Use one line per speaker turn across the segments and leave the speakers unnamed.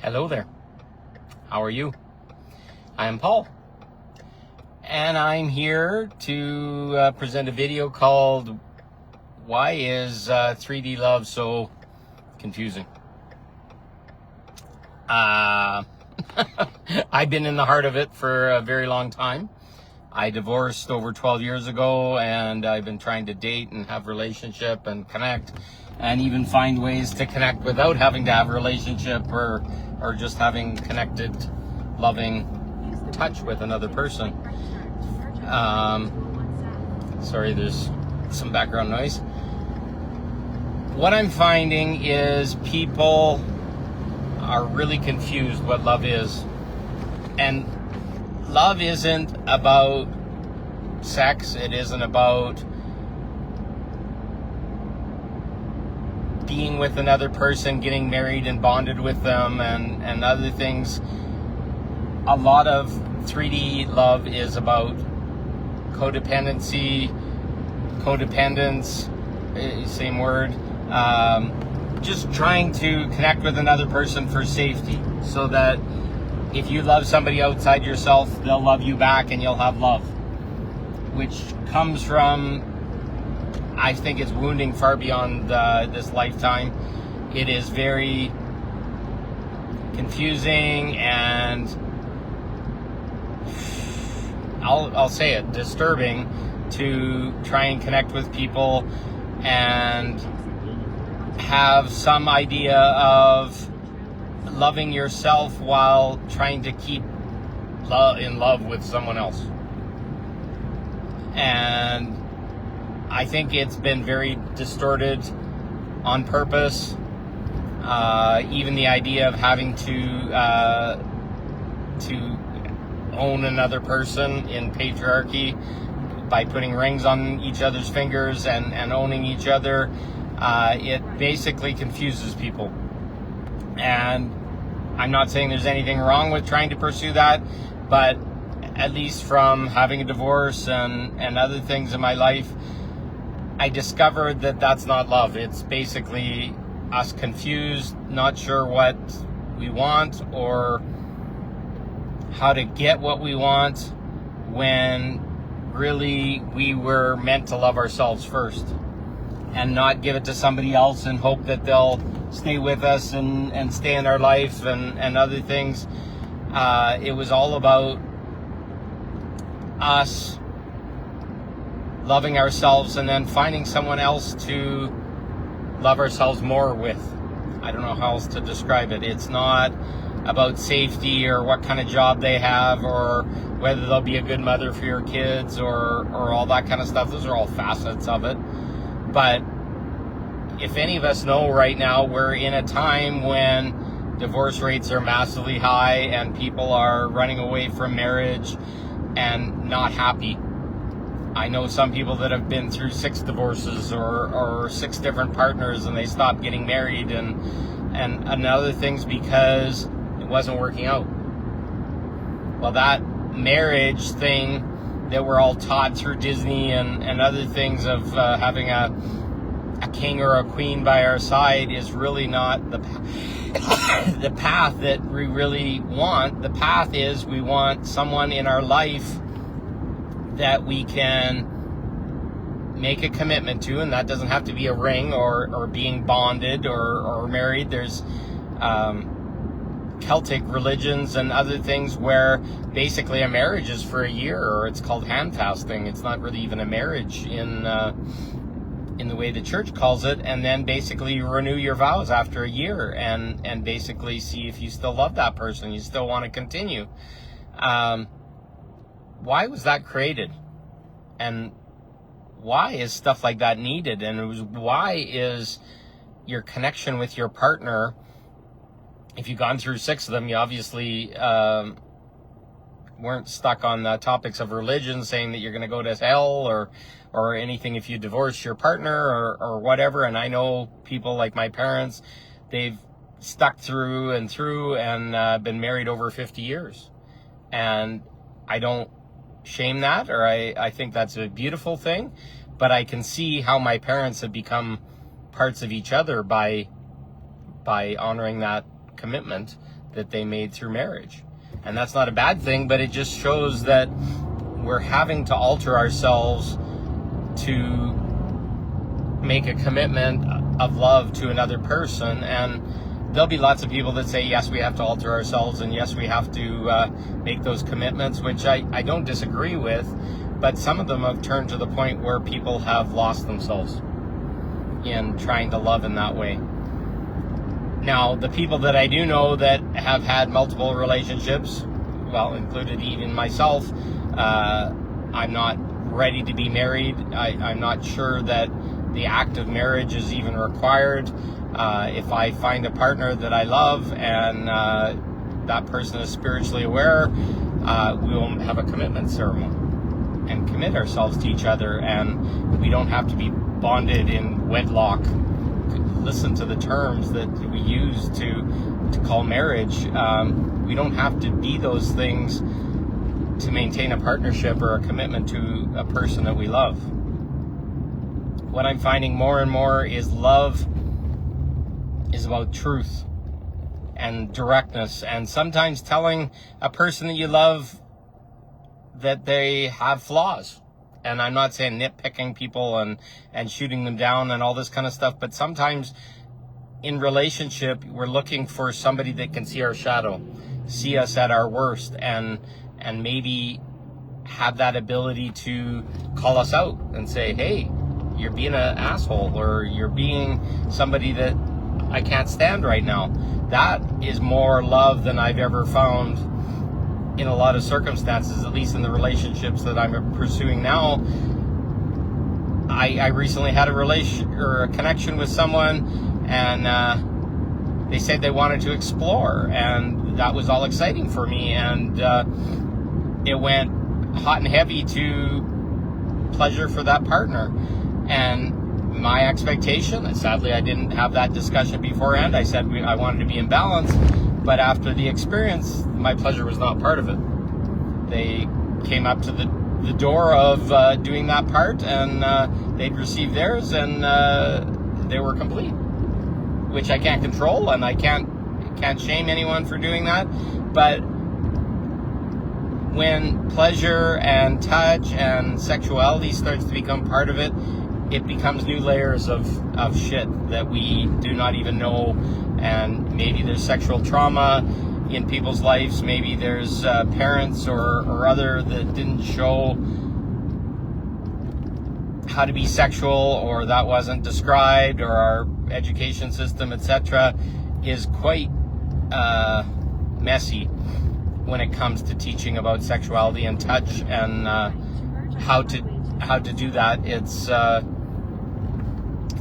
Hello there. How are you? I am Paul. And I'm here to present a video called Why is 3D Love So Confusing? I've been in the heart of it for a very long time. I divorced over 12 years ago, and I've been trying to date and have a relationship and connect and even find ways to connect without having to have a relationship or just having connected, loving touch with another person. Sorry, there's some background noise. What I'm finding is people are really confused what love is. And love isn't about sex. It isn't about being with another person, getting married and bonded with them and other things. A lot of 3D love is about codependency, codependence, same word, just trying to connect with another person for safety, so that if you love somebody outside yourself, they'll love you back and you'll have love, which comes from, I think it's wounding far beyond this lifetime. It is very confusing and I'll say it, disturbing to try and connect with people and have some idea of loving yourself while trying to keep in love with someone else. And I think it's been very distorted on purpose. Even the idea of having to own another person in patriarchy by putting rings on each other's fingers and owning each other, it basically confuses people. And I'm not saying there's anything wrong with trying to pursue that, but at least from having a divorce and other things in my life, I discovered that that's not love. It's basically us confused, not sure what we want or how to get what we want, when really we were meant to love ourselves first and not give it to somebody else and hope that they'll stay with us and stay in our life and other things. It was all about us loving ourselves and then finding someone else to love ourselves more with. I don't know how else to describe it. It's not about safety or what kind of job they have or whether they'll be a good mother for your kids or all that kind of stuff. Those are all facets of it. But if any of us know right now, we're in a time when divorce rates are massively high and people are running away from marriage and not happy. I know some people that have been through 6 divorces or 6 different partners and they stopped getting married and other things because it wasn't working out. Well, that marriage thing that we're all taught through Disney and other things of having a king or a queen by our side is really not the path that we really want. The path is we want someone in our life that we can make a commitment to, and that doesn't have to be a ring or being bonded or married. There's Celtic religions and other things where basically a marriage is for a year, or it's called handfasting. It's not really even a marriage in the way the church calls it, and then basically you renew your vows after a year and basically see if you still love that person, you still want to continue. Why was that created? And why is stuff like that needed? And why is your connection with your partner, if you've gone through 6 of them, you obviously weren't stuck on the topics of religion saying that you're going to go to hell or anything if you divorce your partner or whatever. And I know people like my parents, they've stuck through and been married over 50 years. And I don't shame that, or I think that's a beautiful thing, but I can see how my parents have become parts of each other by honoring that commitment that they made through marriage. And that's not a bad thing, but it just shows that we're having to alter ourselves to make a commitment of love to another person. And there'll be lots of people that say, yes, we have to alter ourselves, and yes, we have to make those commitments, which I don't disagree with, but some of them have turned to the point where people have lost themselves in trying to love in that way. Now, the people that I do know that have had multiple relationships, well, included even myself, I'm not ready to be married. I'm not sure that the act of marriage is even required. If I find a partner that I love and that person is spiritually aware, we will have a commitment ceremony and commit ourselves to each other, and we don't have to be bonded in wedlock. Listen to the terms that we use to call marriage. We don't have to be those things to maintain a partnership or a commitment to a person that we love. What I'm finding more and more is love is about truth and directness, and sometimes telling a person that you love that they have flaws. And I'm not saying nitpicking people and shooting them down and all this kind of stuff, but sometimes in relationship, we're looking for somebody that can see our shadow, see us at our worst, and maybe have that ability to call us out and say, hey, you're being an asshole, or you're being somebody that I can't stand right now. That is more love than I've ever found in a lot of circumstances, at least in the relationships that I'm pursuing now. I recently had a connection with someone, and they said they wanted to explore, and that was all exciting for me, and it went hot and heavy to pleasure for that partner. And my expectation, and sadly I didn't have that discussion beforehand, I said I wanted to be in balance, but after the experience, my pleasure was not part of it. They came up to the door of doing that part, and they'd received theirs, and they were complete, which I can't control, and I can't shame anyone for doing that. But when pleasure and touch and sexuality starts to become part of it, it becomes new layers of shit that we do not even know. And maybe there's sexual trauma in people's lives. Maybe there's parents or other that didn't show how to be sexual, or that wasn't described, or our education system, etc., is quite messy when it comes to teaching about sexuality and touch and how to do that. It's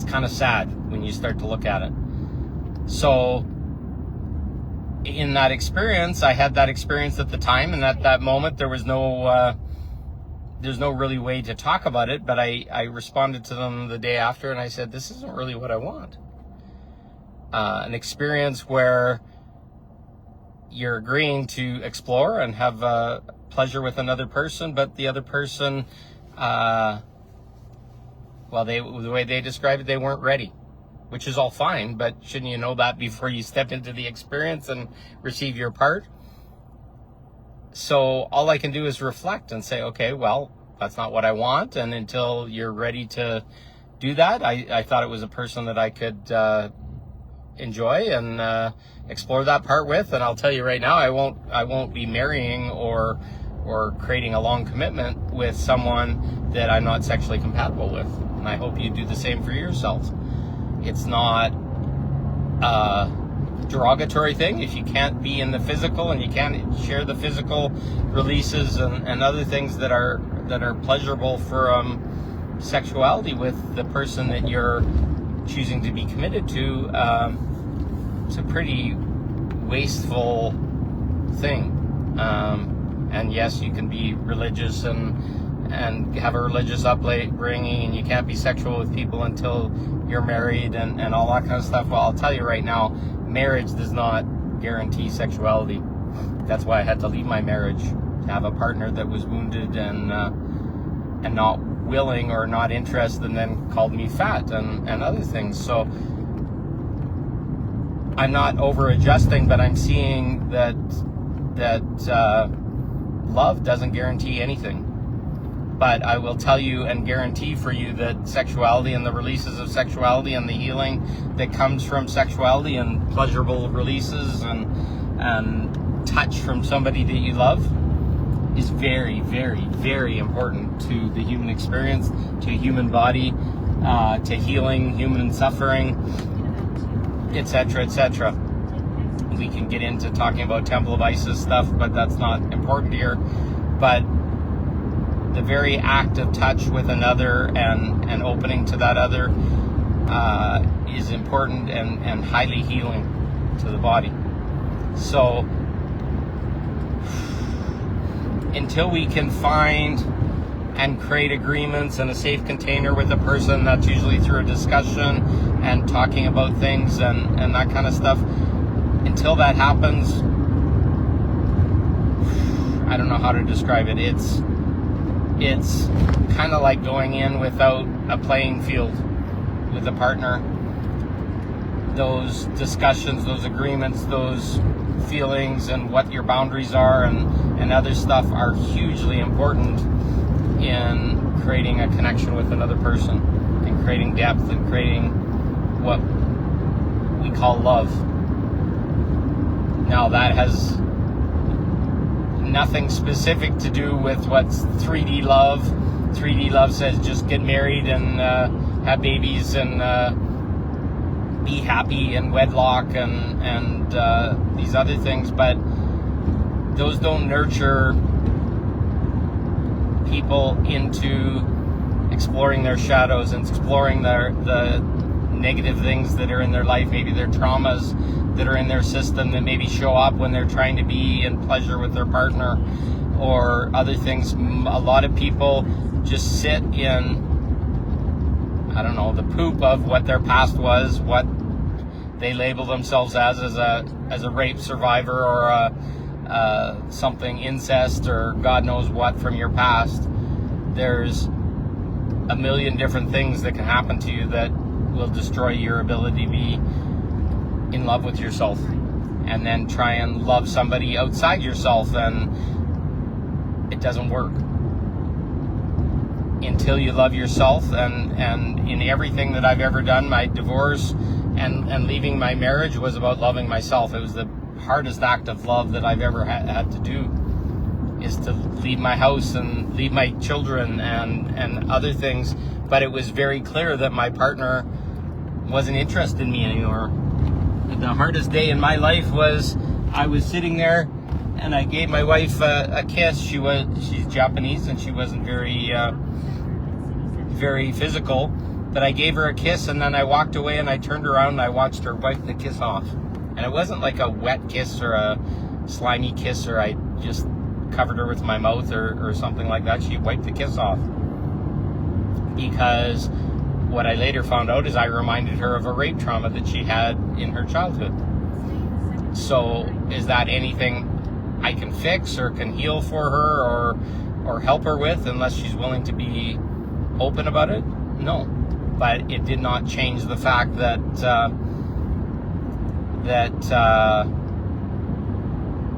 kind of sad when you start to look at it. So in that experience, I had that experience at the time, and at that moment there's no really way to talk about it, but I responded to them the day after, and I said, this isn't really what I want. An experience where you're agreeing to explore and have pleasure with another person, but the other person, the way they described it, they weren't ready, which is all fine, but shouldn't you know that before you step into the experience and receive your part? So all I can do is reflect and say, okay, well, that's not what I want, and until you're ready to do that, I thought it was a person that I could enjoy and explore that part with. And I'll tell you right now, I won't be marrying or creating a long commitment with someone that I'm not sexually compatible with. And I hope you do the same for yourself. It's not a derogatory thing if you can't be in the physical and you can't share the physical releases and other things that are pleasurable for sexuality with the person that you're choosing to be committed to. It's a pretty wasteful thing. And yes, you can be religious and have a religious upbringing, and you can't be sexual with people until you're married and all that kind of stuff. Well, I'll tell you right now, marriage does not guarantee sexuality. That's why I had to leave my marriage, to have a partner that was wounded and not willing or not interested, and then called me fat and other things. So I'm not over adjusting, but I'm seeing that love doesn't guarantee anything. But I will tell you and guarantee for you that sexuality and the releases of sexuality and the healing that comes from sexuality and pleasurable releases and touch from somebody that you love is very, very, very important to the human experience, to human body, to healing human suffering, etc., etc. We can get into talking about Temple of Isis stuff, but that's not important here. But the very act of touch with another and opening to that other is important and highly healing to the body. So until we can find and create agreements and a safe container with a person, that's usually through a discussion and talking about things and that kind of stuff. Until that happens, I don't know how to describe it. It's kind of like going in without a playing field with a partner. Those discussions, those agreements, those feelings and what your boundaries are and other stuff are hugely important in creating a connection with another person and creating depth and creating what we call love. Now that has nothing specific to do with what's 3D love. 3D love says just get married and have babies and be happy in wedlock and these other things, but those don't nurture people into exploring their shadows and exploring the negative things that are in their life, maybe their traumas that are in their system that maybe show up when they're trying to be in pleasure with their partner or other things. A lot of people just sit in, I don't know, the poop of what their past was, what they label themselves as a rape survivor or something, incest or God knows what from your past. There's a million different things that can happen to you that will destroy your ability to be in love with yourself and then try and love somebody outside yourself, and it doesn't work until you love yourself. And in everything that I've ever done, my divorce and leaving my marriage was about loving myself. It was the hardest act of love that I've ever had to do, is to leave my house and leave my children and other things. But it was very clear that my partner wasn't interested in me anymore. The hardest day in my life was I was sitting there and I gave my wife a kiss. She's Japanese and she wasn't very physical, but I gave her a kiss and then I walked away and I turned around and I watched her wipe the kiss off. And it wasn't like a wet kiss or a slimy kiss or I just covered her with my mouth or something like that. She wiped the kiss off. Because what I later found out is I reminded her of a rape trauma that she had in her childhood. So is that anything I can fix or can heal for her or help her with unless she's willing to be open about it? No. But it did not change the fact that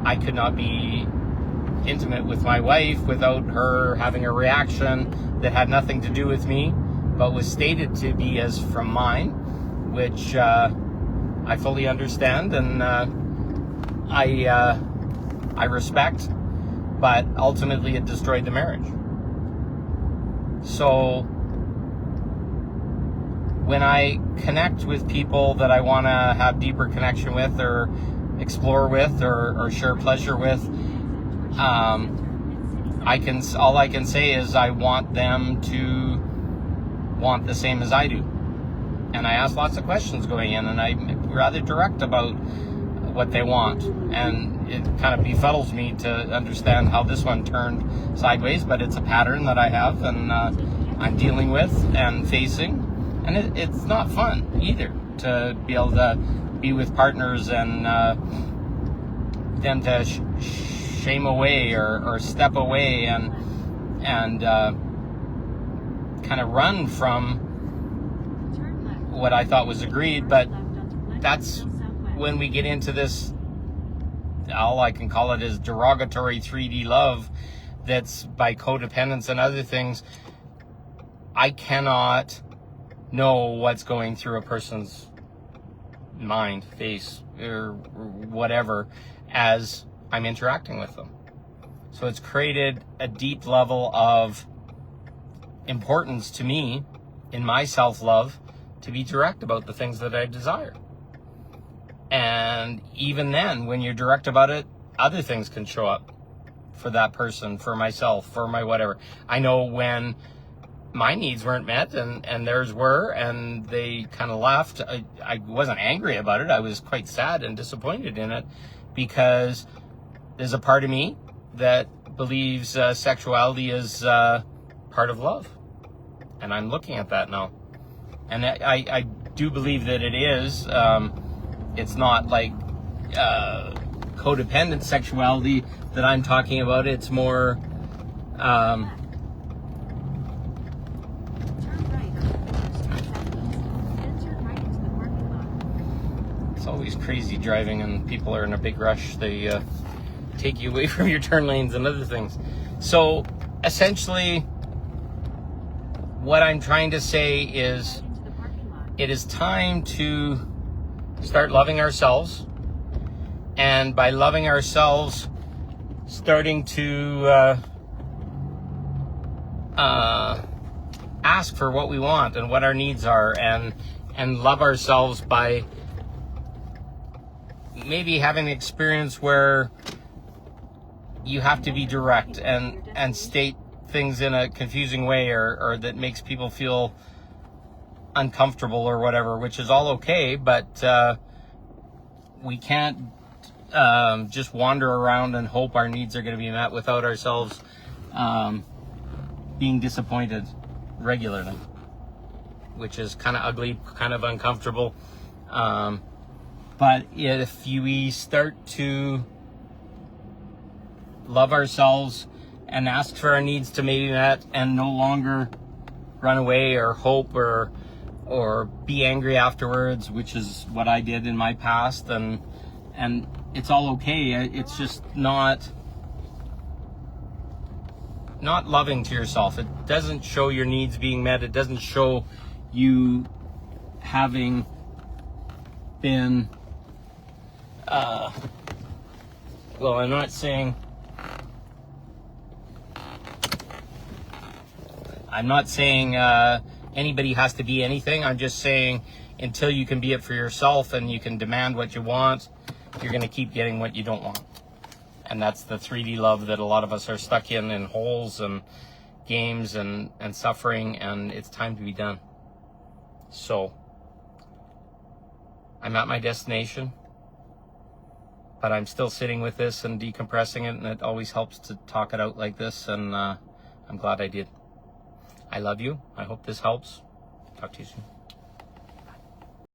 I could not be intimate with my wife without her having a reaction that had nothing to do with me, but was stated to be as from mine, which I fully understand and I respect, but ultimately it destroyed the marriage. So when I connect with people that I want to have deeper connection with or explore with or share pleasure with, all I can say is I want them to want the same as I do. And I ask lots of questions going in, and I'm rather direct about what they want. And it kind of befuddles me to understand how this one turned sideways, but it's a pattern that I have and I'm dealing with and facing. And it's not fun either to be able to be with partners and them to shame away or step away and kind of run from what I thought was agreed. But that's when we get into this, all I can call it is derogatory 3D love that's by codependence and other things, I cannot know what's going through a person's mind, face, or whatever as I'm interacting with them. So it's created a deep level of importance to me in my self-love to be direct about the things that I desire. And even then, when you're direct about it, other things can show up for that person, for myself, for my whatever. I know when my needs weren't met and theirs were, and they kind of left, I wasn't angry about it. I was quite sad and disappointed in it, because there's a part of me that believes sexuality is part of love. And I'm looking at that now. And I do believe that it is. It's not like codependent sexuality that I'm talking about. It's more it's always crazy driving and people are in a big rush. They take you away from your turn lanes and other things. So essentially what I'm trying to say is it is time to start loving ourselves, and by loving ourselves, starting to ask for what we want and what our needs are, and love ourselves by maybe having an experience where you have to be direct and state things in a confusing way or that makes people feel uncomfortable or whatever, which is all okay, but we can't just wander around and hope our needs are going to be met without ourselves being disappointed regularly, which is kind of ugly, kind of uncomfortable. But if we start to love ourselves and ask for our needs to be met and no longer run away or hope or be angry afterwards, which is what I did in my past, and it's all okay. It's just not loving to yourself. It doesn't show your needs being met. It doesn't show you having been well, I'm not saying anybody has to be anything. I'm just saying until you can be it for yourself and you can demand what you want, you're going to keep getting what you don't want. And that's the 3D love that a lot of us are stuck in holes and games and suffering, and it's time to be done. So I'm at my destination, but I'm still sitting with this and decompressing it, and it always helps to talk it out like this, and I'm glad I did. I love you. I hope this helps. Talk to you soon.